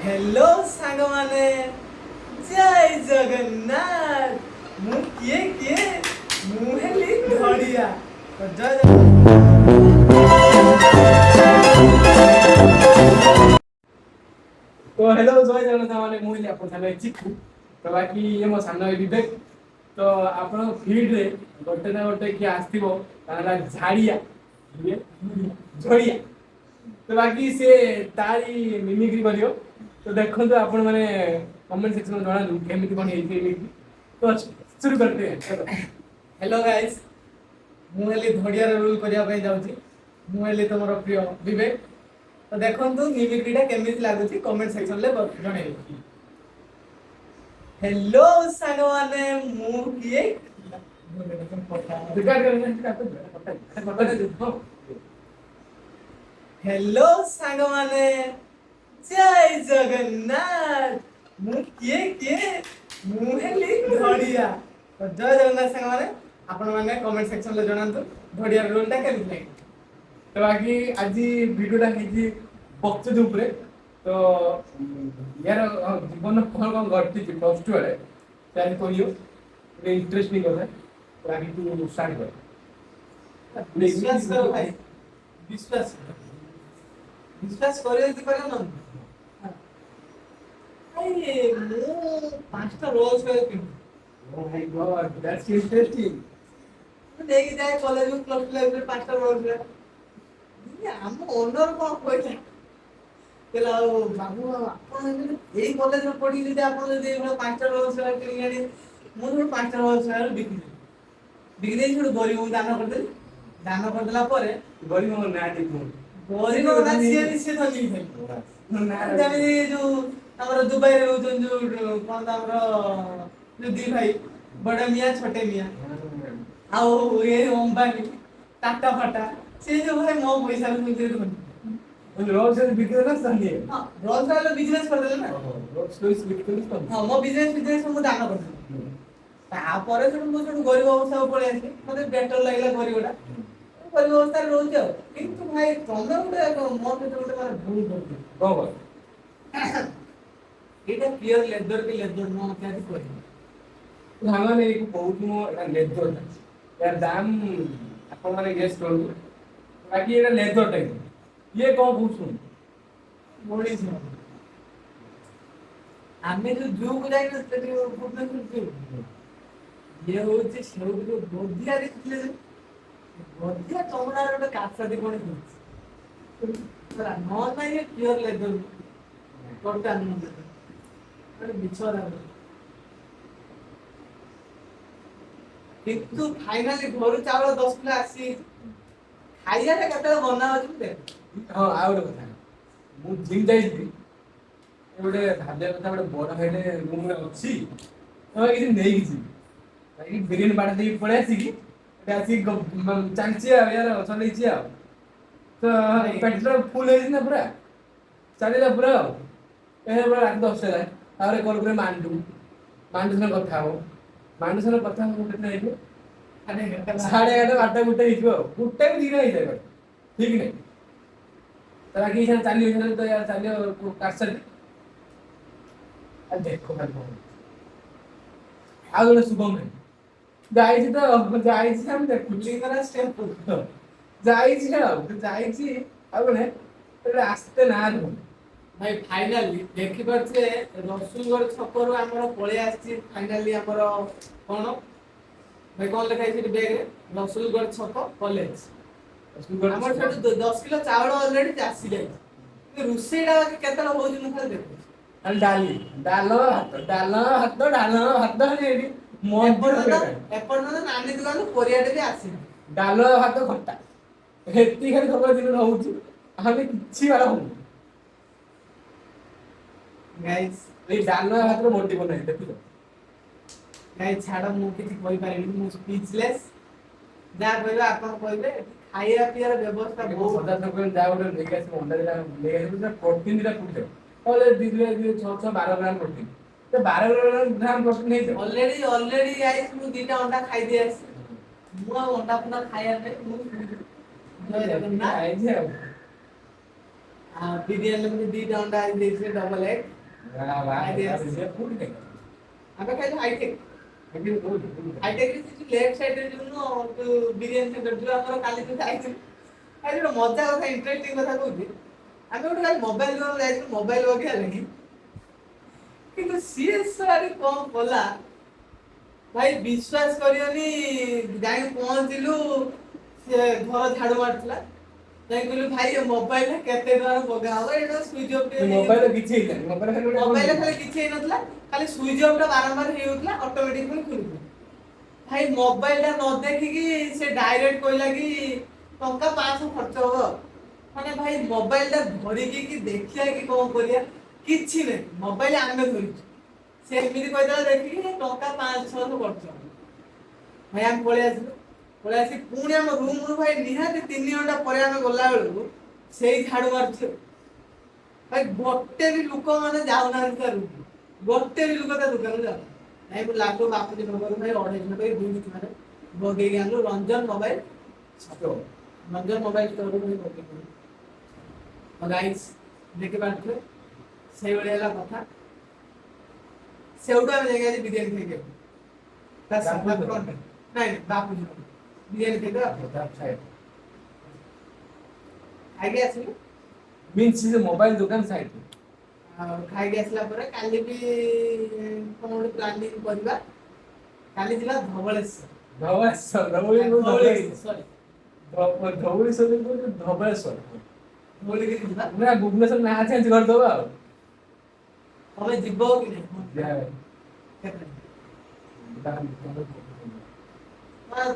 Hello सांग माने जय जगन्नाथ मु किए मुहेली धड़िया तो जय तो हेलो जय जगन्नाथ माने मुहिली आपन सानो चिकू तो बाकी ये मो सानो विवेक तो आपन फील्ड रे गोटे ना गोटे कि आस्थिबो ताला झाड़िया ये झड़िया तो बाकी से तारी मिमिक्री करियो तो देखो तो आपण माने कमेंट सेक्शन में जणा दु केमिति कोन हेई मिमिक्री तो शुरू करते हैं चलो। हेलो गाइस मुहेली धड़िया रोल करिया पे जाउची मुहेली तमरो प्रिय विवेक तो देखंतु मिमिक्रीटा केमिति लागुची कमेंट सेक्शन ले जणेइबो। हेलो सांग माने मु किए रिकॉर्ड करने हेलो सांग माने जय जगन्नाथ मु किए मुहेली धड़िया तो जय जगन्नाथ सांग माने आपण माने कमेंट सेक्शन ले जणांतु धड़िया रोलटा केमिति लागै। तो बाकी आज भिडियोटा हेजी बक्तृता उपरे तो यार जीवन कौन कौन घटी प्लस टू बेले त्याग कहियो ଗୋଟେ इंटरेस्टिंग କଥା तो बाकी तू स्टार्ट कर विश्वास करो भाई विश्वास करे यदि करे ना भाई मु पांचटा रोल्स करे किन oh my God that's interesting ମୁଁ ଦେଇକି ଯାଏ କଲେଜ ପ୍ଲସ୍ ଟୁ ଲାଇଫରେ ପାଞ୍ଚଟା ରୋଲ୍ସ ଆମ ଓନର କଣ କହିଲା କହିଲା ଆଉ ବାବୁ ଆପଣ ଏଇ କଲେଜରେ ପଢିକି ଯଦି ଆପଣ ଯଦି ଏଇଭଳିଆ ପାଞ୍ଚଟା ରୋଲ୍ସ କିଣିକି ଆଣି ମୁଁ ସବୁ ପାଞ୍ଚଟା ରୋଲ୍ସ ବିକି ଦେଇଛି ଗୋଟେ ଗରିବଙ୍କୁ ଦାନ କରିଦେଲି ଦାନ କରିଦେଲା ପରେ ଗରିବ ନା ଟିକେ ଗରିବ ନା ସିଏ ବି ସିଏ ଧନୀ ହେଇଥାଏ ଯେମିତି ଯୋଉ ଆମର ଦୁବାଇରେ ରହୁଛନ୍ତି ଯୋଉ କଣ ତ ଆମର ଯୋଉ ଦି ଭାଇ ବଡ ମିଆଁ ଛୋଟେ ମିଆଁ ଆଉ ଏ ଅମ୍ବାନୀ ଟାଟା ଫାଟା ସେ ଯୋଉ ଭାଇ ମୋ ପଇସାରେ ନିଜେ ଧନୀ रोज से बिक्री ना संडे ହଁ ରୋଲ୍ସ ରଏଲ ବିଜନେସ କରିଦେଲେ ନା रोज स्टोरीज बिक्री तो ହଁ ମୋ ବିଜନେସ ମୁଁ ଦାନ କରିଦେଲି ତାପରେ ସେଠୁ ମୁଁ ସେଠୁ ଗରିବ ଅବସ୍ଥାକୁ ପଳେଇ ଆସିଲି ମତେ ବେଟର ଲାଗିଲା ଗରିବଟା ଗରିବ ଅବସ୍ଥାରେ ରହୁଛି ଆଉ କିନ୍ତୁ ଭାଇ ତମେ ଗୋଟେ ମୋ ସହିତ ଗୋଟେ ମାନେ ଭୁଲ କରୁଛ कौन बोल ଏଇଟା ପିଓର ଲେଦର କି ଲେଦର ନୁହଁ ମତେ ଆଜି କହିବି ସାଙ୍ଗମାନେ ଏଇକୁ କହୁଛୁ ମୁଁ ଏଇଟା ଲେଦରଟା यार ଦାମ ଆପଣ ମାନେ ଗେସ୍ କରନ୍ତୁ ବାକି ଏଇଟା ଲେଦରଟା ଇଏ କଣ କହୁଛୁ ମଣିଷ ଆମେ ଯୋଉ ଜୁକୁ ଯାଇନୁ ସେଠି ଭୁବନେଶ୍ୱର ଜୁ ଇଏ ହଉଛି ସେଉଠୁ ଯୋଉ ଗଧିଆ ଦେଖିଥିଲେ ଯେ ଗଧିଆ ଚମଡ଼ାର ଗୋଟେ କାସାଦି କଣ ହେଇଛି ନ ନାହିଁ ପିଓର ଲେଦର ଟୋଟାଲ ନୁହଁ ଗୋଟେ ବିଛରା କିନ୍ତୁ ଫାଇନାଲି ଘରୁ ଚାଉଳ 10 କିଲୋ ଆସି ଖାଇବାଟା କେତେବେଳେ ବନା ହଉଛି ମୁଁ ଦେଖେ ହଁ ଆଉ ଗୋଟେ କଥା ମୁଁ ଜିମ୍ ଯାଇଥିଲି ଗୋଟେ ଭାବିବା କଥା ଗୋଟେ ବଡ ଭାଇଟେ ରୁମରେ ଅଛି ତ କିଛି ନେଇକି ଯିବି ବାକି ବିରିୟାନୀ ବାଡା ଦେଇକି ପଳେଇ ଆସିକି ଏଠି ଆସିକି ଚାଲିଛି ଆଉ ୟାର ଚଲେଇଛି ଆଉ ତ ପେଟ୍ରୋଲ ଫୁଲ ହେଇଛି ନା ପୁରା ଚାଲିଲା ପୁରା ଆଉ ଏ ପୁରା ରାତି 10ଟା ହେଲାଣି ତାପରେ କଲ୍ করে ମାଣ୍ଡୁ ସାଙ୍ଗେ କଥା ହବ ମାଣ୍ଡୁ ସାଙ୍ଗେ କଥା ହବ କେତେ ହେଇଯିବ ସାଢେ 11ଟା 12ଟା ଗୋଟେ ହେଇଯିବ ଆଉ ଗୋଟେ ବି ଦିନ ହେଇଯାଏ ଠିକ ନାହିଁ ତ ବାକି ଏଇখানে ଚାଲିବ ତ ୟାର ଚାଲିବ କାରସାରି ଦେଖ ଖାଲି କଣ ଆଉ ଗୋଟେ ଶୁଭମ ଭାଇ ଯାଇଛି ତ ଯାଇଛି ଆମେ ଦେଖୁଛୁ ବୁଲିଙ୍ଗରା ଷ୍ଟେମ୍ପୁ ଯାଇଛି ଆଉ ଗୋଟେ ଆସ୍ତେ ନା ଧରୁନି ଭାଇ ଫାଇନାଲି ଦେଖିପାରୁଛେ ରସୁଲଗଡ଼ ଛକରୁ ଆମର ପଳେଇ ଆସିଛି ଫାଇନାଲି ଆମର କଣ ଭାଇ କଣ ଲେଖା ହେଇଛି ବ୍ୟାଗରେ ରସୁଲଗଡ଼ ଛକ କଲେଜ ଆମର ସେଠୁ 10 କିଲୋ ଚାଉଳ ଅଲରେଡି ଆସି ଯାଇଛି ରୋଷେଇଟା କେତେବେଳେ ହଉଛି ମୁଁ ଖାଲି ଦେଖୁଛି ଖାଲି ଡାଲମା ଭାତ ଏଠି ଏପର୍ଯ୍ୟନ୍ତ ନାନୀ ଦୋକାନରୁ ପରିବାଟେ ବି ଆସିନି ଡାଲମା ଭାତ ଖଟା ଏତିକି ଖାଲି ଖବର ଦିନ ରହୁଛି ଆମେ କିଛି ବାଳ ହଉନି ଗାଇସ୍ ଏଇ ଡାଲମା ଭାତର ମୋଟି ବନାଇ ଦେଖୁଛ ଗାଇସ୍ ଛାଡ଼ ମୁଁ କିଛି କହିପାରିବିନି ମୁଁ ସ୍ପିଚଲେସ୍ ଯାହା କହିବେ ଆପଣ କହିବେ ଖାଇବା ପିଇବାର ବ୍ୟବସ୍ଥା ବହୁତ ସଦା ସକାଳେ ଯାହା ଗୋଟେ ନେଇକି ଆସିବ ଅଣ୍ଡା ଦିଟା ନେଇ ଆସିବ ପ୍ରୋଟିନ ଦିଟା ଫୁଟିଯାଉ ତାହେଲେ ଦିନରେ 6-12 ଗ୍ରାମ ପ୍ରୋଟିନ ତ 12 ଗ୍ରାମ ପ୍ରୋଟିନ ହେଇଯିବ ଅଲରେଡି ଗାଇସ୍ ମୁଁ ଦିଟା ଅଣ୍ଡା ଖାଇଦେଇ ଆସିଛି ମୁଁ ଆଉ ଅଣ୍ଡା ଫଣ୍ଡା ଖାଇବା ପାଇଁ ମୁଁ ଆଇଛି ଆଉ ବିରିୟାନୀ ମତେ 2ଟା ଅଣ୍ଡା ଆଜି ଦେଇଥିଲେ ଡବଲ ଏଗ୍। ଆମେ ଖାଇଲୁ ହାଇଟେକ୍। ହାଇଟେକ୍ ରେ ସେ ଲେଫ୍ଟ ସାଇଡ୍ ରେ ଯୋଉ ବିରିୟାନୀ ସେଣ୍ଟର ଯୋଉ ଆମର କାଲି ଯୋଉ ଖାଇଥିଲୁ। ଆଜି ଗୋଟେ ମଜା କଥା ଇଣ୍ଟରେଷ୍ଟିଂ କଥା କହୁଛି। ଆମେ ଗୋଟେ କାଲି ମୋବାଇଲ ଦୋକାନ ଯାଇଥିଲୁ ମୋବାଇଲ ମଗେଇବା ଲାଗି। କିନ୍ତୁ ସିଏ ସାର୍ କଣ କଲା ଭାଇ ବିଶ୍ୱାସ କରିବନି ଯାଇ ପହଞ୍ଚିଲୁ ସେ ଘର ଝାଡୁ ମାରୁଥିଲା। ଯାଇ କହିଲୁ ଭାଇ ଏ ମୋବାଇଲ କେତେ ଟଙ୍କାର ମଗା ହବ ଏଇଟା ସୁଇଚ୍ ଅଫ୍ ଟିକେ ମୋବାଇଲ କିଛି ହେଇନି ମୋବାଇଲ ଖାଲି କିଛି ହେଇନଥିଲା ଖାଲି ସୁଇଚ୍ ଅଫ୍ ଟା ବାରମ୍ବାର ହେଇଯାଉଥିଲା ଅଟୋମେଟିକ ପୁଣି ଖୁଲୁଥିଲା। ଭାଇ ମୋବାଇଲ ଟା ନ ଦେଖିକି ସେ ଡାଇରେକ୍ଟ କହିଲା କି ଟଙ୍କା 500 ଖର୍ଚ୍ଚ ହବ। ମାନେ ଭାଇ ମୋବାଇଲ ଟା ଧରିକି କି ଦେଖିବା କି କଣ କରିବା କିଛି ନାହିଁ ମୋବାଇଲ ଆମେ ଧରିଛୁ। ସେ ଏମିତି କହିଦେଲା ଦେଖିକି ଟଙ୍କା 500-600 ଖର୍ଚ୍ଚ ହବ। ଭାଇ ଆମେ ପଳେଇ ଆସିଲୁ। ପଳେଇ ଆସି ପୁଣି ଆମ ରୁମରୁ ଭାଇ ନିହାତି 3 ଘଣ୍ଟା ପରେ ଆମେ ଗଲା ବେଳକୁ ସେଇ ଝାଡୁ ମାରୁଛି। ଭାଇ ଗୋଟେ ବି ଲୋକ ମାନେ ଯାଉନାହାନ୍ତି ତା ରୁମକୁ। ଗୋଟେ ବି ଲୋକ ତା ଦୋକାନକୁ ଯାଉନାହାନ୍ତି। ଭାଇ ମୁଁ ଲାଷ୍ଟକୁ ବାପୁଜୀ ନଗର ଭାଇ 250 ଟଙ୍କା ଦୁଇଶହ ଟଙ୍କାରେ ମଗେଇକି ଆଣିଲୁ Ranjan mobile store. Ranjan mobile ଷ୍ଟୋରରୁ ଭାଇ ମଗେଇକି ଆଣିଲୁ। ଗାଇସ୍ ଦେଖିପାରୁଥିବେ ସେଇଭଳି ହେଲା କଥା। ସେଇଠୁ ଆମେ ଯାଇକି ଆଜି ବିରିୟାନୀ ଖାଇକି ଆସିଲୁ। ତା ସାମ୍ନା ଫ୍ରଣ୍ଟରେ ନାଇଁ ବାପୁଜୀ ନଗର ବିରିୟାନୀ ଖାଇଦେବା। ଖାଇକି ଆସିଲୁ। ମିନ୍ସ ସେ ମୋବାଇଲ ଦୋକାନ ସାଇଡ ରେ। ଆଉ ଖାଇକି ଆସିଲା ପରେ କାଲି ବି କଣ ଗୋଟେ ପ୍ଲାନିଂ କରିବା। କାଲି ଯିବା ଧବଳେଶ୍ୱର। ଧଉଳିଗିରି ସରି ଧଉଳେଶ୍ୱର କହୁଛୁ ଧବଳେଶ୍ୱର। ଧଉଳିଗିରି ଯିବା। ନା ଭୁବନେଶ୍ୱର ନାଁ ଚେଞ୍ଜ କରିଦବା ଆଉ। ତମେ ଯିବ କି ନାହିଁ?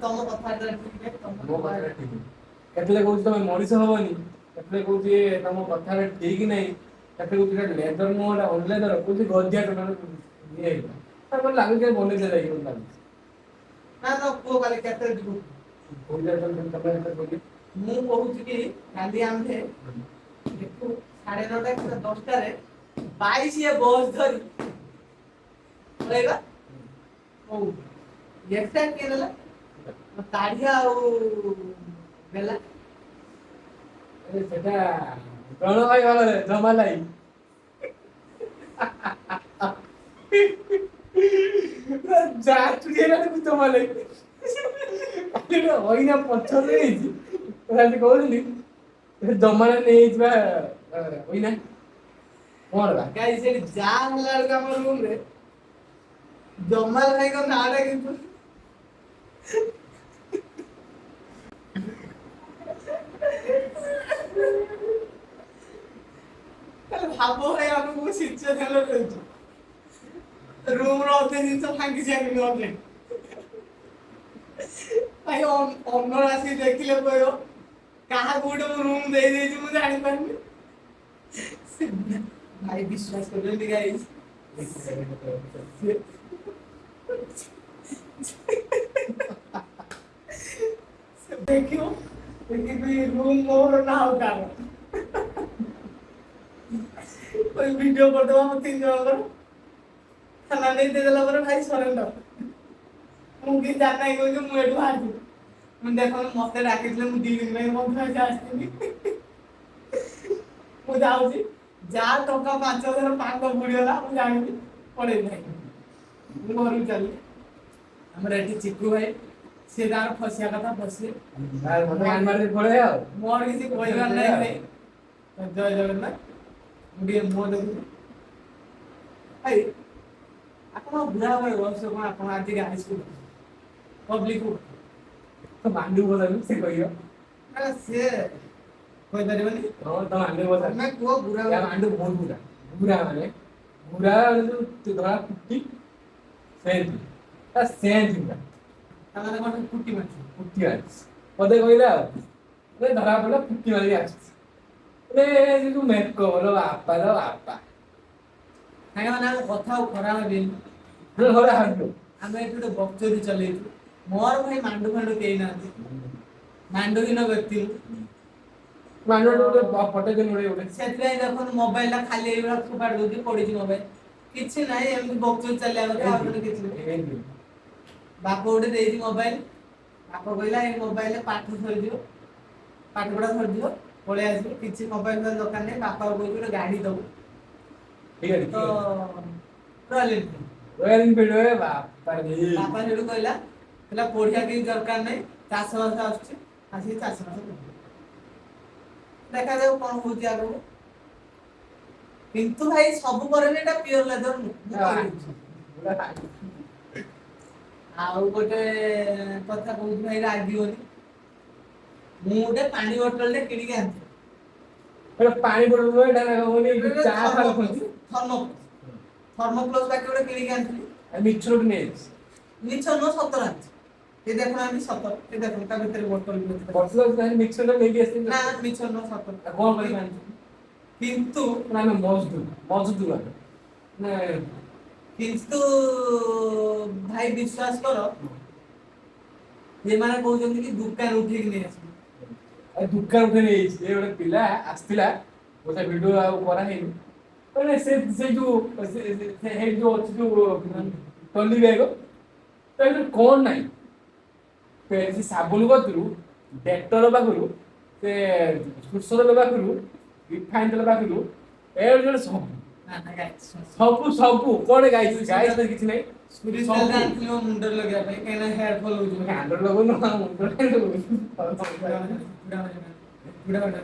ତମ କଥାବାର୍ତ୍ତା ଠିକ ନାହିଁ ମୋ କଥାଟା ଠିକ ନାହିଁ। କେତେବେଳେ କହୁଛି ତମେ ମଣିଷ ହବନି କେତେବେଳେ କହୁଛି ତମ କଥାଟା ଠିକ ନାହିଁ। କେତେବେଳେ କହୁଛି ଲେଦର ନୁହଁ ଏଟା ଅନଲେଦର କହୁଛି ଗଞ୍ଜିଆ ଟୋଟାଲ ମତେ ଲାଗୁଛି ବନେଇଦେଲା କି ମତେ ଲାଗୁଛି। ନା ନା କୁହ କାଲି କେତେବେଳେ ଯିବୁ? ମୁଁ କହୁଛି କି କାଲି ଆମେ ଦେଖୁ 9:30 କିମ୍ବା 10ଟାରେ 22 ବସ୍ ଧରି ପଳେଇବା। ହଉ ଏଟା କିଏ ଦେଲା? କାଢିଆ ଆଉ ବେଲା। ସେଟା ରଣ ଭାଇ ଘରରେ ଜମାଲାଇ। ଅଇନା ପଛରେ ହେଇଛି କହୁଥିଲି ଜମାନା ନେଇଯାଇଥିବା ଅଇନା କଣ ବା ଗାଇସ୍ ସେଠି ଜାମ୍ ହେଲା ବେଳକୁ ଆମ ରୁମରେ ଜମାଲ ଭାଇଙ୍କ ନାଁଟା କିନ୍ତୁ ତାହେଲେ ଭାବ ଭାଇ ଆମେ କୋଉ ସିଚୁଏସନରେ ରହିଛୁ। ରୁମର ଅଧେ ଜିନିଷ ଭାଙ୍ଗି ସାରିଲୁଣି ଅଲରେଡି। ଭାଇ ଅନର ଆସିକି ଦେଖିଲେ କହିବ କାହାକୁ ଗୋଟେ ମୁଁ ରୁମ ଦେଇଦେଇଛି ମୁଁ ଜାଣିପାରୁନି। ଭାଇ ବିଶ୍ୱାସ କରିବେନି ଗାଇସ୍ ସେ ଦେଖିବ ଦେଖିବି ରୁମ ମୋର ନା ଆଉ କାହାର। कोई वीडियो କରିଦେବା ଆମ 3 ଜଣଙ୍କର ଥାନା ନେଇ ଦେଇଦେଲା ପରେ ଭାଇ ସରେଣ୍ଡର। ମୁଁ କିଛି ଜାଣି ନାହିଁ କହିକି ମୁଁ ଏଠୁ ବାହାରିଯିବି। ମୁଁ ଦେଖନ୍ତୁ ମତେ ଡାକିଥିଲେ ମୁଁ 2 ଦିନ ପାଇଁ ମଧ୍ୟ ଆଜି ଆସିଥିଲି। ମୁଁ ଯାଉଛି ଯାହା ଟଙ୍କା 5,000 ପାଙ୍କ ବୁଡିଗଲା ମୁଁ ଜାଣିବି ପଳେଇବି ଭାଇ। ମୁଁ ଘରକୁ ଚାଲିଲି। ଆମର ଏଠି ଚିକୁ ଭାଇ ସିଏ ତାର ଫସିବା କଥା ଫସିବେ। ମୋର କିଛି କହିବାର ନାହିଁ ଭାଇ। ଜୟ ଜଗନ୍ନାଥ। ମୁଁ ଟିକେ ମୁହଁ ଦେଖୁଛି। ଭାଇ ଆପଣ ବୁଢା ଭାଇ ବୟସ କଣ ଆପଣ ଆଜିକି ହାଇସ୍କୁଲ ପବ୍ଲିକ ତ ମାଣ୍ଡୁ ବଦଲୁ ସେ କହିବ ନା ସିଏ କହିପାରିବନି। ହଁ ତ ମାଣ୍ଡୁ ବଦଲ ତମେ କୁହ ବୁଢା ୟା ମାଣ୍ଡୁ ବହୁତ ବୁଢା ବୁଢା ମାନେ ଯୋଉ ଧଳା କୁଟି ସେମିତି ତା ସେମିତି ପୁରା ତାମାନେ କଣ କୁଟି ମାରୁଛି? ପୁଟି ମାରିଛି ପଦେ କହିଲା ଆଉ ଧରା ପଡିଲା ପୁଟି ମାରିକି ଆସିଛି। ସେ ଯୋଉ ମେକଅପ ଲୋ ବାପା। ସାଙ୍ଗ ମାନେ ଆମ କଥା ଆଉ ଖରାପ ଭାବିବେନି। ଆମେ ଏଠି ଗୋଟେ ବକ୍ତୃତା ଚଲେଇଛୁ। ମୋର ଭାଇ ମାଣ୍ଡୁ ଫାଣ୍ଡୁ କେହି ନାହାନ୍ତି। ମାଣ୍ଡୁହୀନ ବ୍ୟକ୍ତି ସେଥିପାଇଁ ଦେଖନ୍ତୁ ମୋବାଇଲ ଟା ଖାଲି ଏଇଭଳିଆ ଫୋପାଡ଼ି ଦଉଛି ପଡିଛି ମୋବାଇଲ। କିଛି ନାହିଁ ଏମିତି ବକ୍ତୃତା ଚାଲିବା କଥା ଆଉ କିଛି ନାହିଁ। ବାପ ଗୋଟେ ଦେଇଛି ମୋବାଇଲ। ବାପ କହିଲା ଏଇ ମୋବାଇଲରେ ପାଠ ସରିଯିବ ପାଠ ପଢା ସରିଯିବ ପଳେଇ ଆସିବୁ କିଛି ମୋବାଇଲ ଦରକାର ନାହିଁ ବାପା କହୁଛୁ ଗୋଟେ ଗାଡି ଦବୁ ଠିକ ଅଛି ତ ରୟାଲ ଏନଫିଲ୍ଡ ରୟାଲ ଏନଫିଲ୍ଡ ବାପା ରେ ବାପା ସେଠୁ କହିଲା ପଢିଆ କିଛି ଦରକାର ନାହିଁ ଚାଷବାସ ଆସୁଛି ଆସିକି ଚାଷବାସ କରିବୁ ଦେଖାଯାଉ କଣ ହଉଛି ଆଗକୁ କିନ୍ତୁ ଭାଇ ସବୁ ପରେ ବି ଏଇଟା ପିଓର ଲେଦର ନୁହଁ ମୁଁ କହିଦଉଛି। ଆଉ ଗୋଟେ କଥା କହୁଛି ଭାଇ ରାଗିବନି ମୁଁ ଗୋଟେ ପାଣି ବୋତଲଟେ କିଣିକି ଆଣିଥିଲି ଏଟା ପାଣି ବୋତଲ ନୁହେଁ ଏଟା ହଉନି ଚା ଫା ରଖନ୍ତି ଥର୍ମୋପ୍ଲସ ବାକି ଗୋଟେ କିଣିକି ଆଣିଥିଲି ମିଛ ଗୋଟେ ନେଇଛି ମିଛ ନୁହଁ ସତର ଆଣିଛି ଏ ଦେଖୁନାହାନ୍ତି ସତର ଏ ଦେଖୁନ ତା ଭିତରେ ବୋତଲ ବି ଅଛି। ବର୍ଷ ମିଛ ଟା ନେଇକି ଆସିଥିଲି ନା ମିଛ ନୁହଁ ସତର କଣ କରି ଆଣିଛି କିନ୍ତୁ ନା ଆମେ ମଜଦୁର ନା କିନ୍ତୁ ଭାଇ ବିଶ୍ୱାସ କର ସେମାନେ କହୁଛନ୍ତି କି ଦୋକାନ ଉଠେଇକି ନେଇ ଆସିବୁ ଦୋକାନ ଉଠେଇ ନେଇଯାଇଛି ଏ ଗୋଟେ ପିଲା ଆସିଥିଲା ଗୋଟେ ଭିଡିଓ ଆଉ କରାହେଇନି ମାନେ ସେ ଯୋଉ ହେଇ ଯୋଉ ଅଛି ଯୋଉ ଟଲି ବ୍ୟାଗ ତା ଭିତରେ କଣ ନାହିଁ ସେ ସାବୁନ କତିରୁ ଡେଟଲ ପାଖରୁ ସେ ସୁସର ପାଖରୁ ରିଫାଇନ ତେଲ ପାଖରୁ ଏ ଜଣେ ସବୁ ନା ନା ଗାଇଛି ସବୁ କଣ ଗାଇଛି ଗାଇଛି ତ କିଛି ନାହିଁ ସୁରିଶ ସବୁ ତେଲଟା ଆଣିଥିଲି ମୋ ମୁଣ୍ଡରେ ଲଗେଇବା ପାଇଁ କାହିଁକିନା ହେୟାର ଫଲ୍ ହଉଛି କାଣ୍ଡ ଲଗଉନୁ ମୁଣ୍ଡ ବୁଢା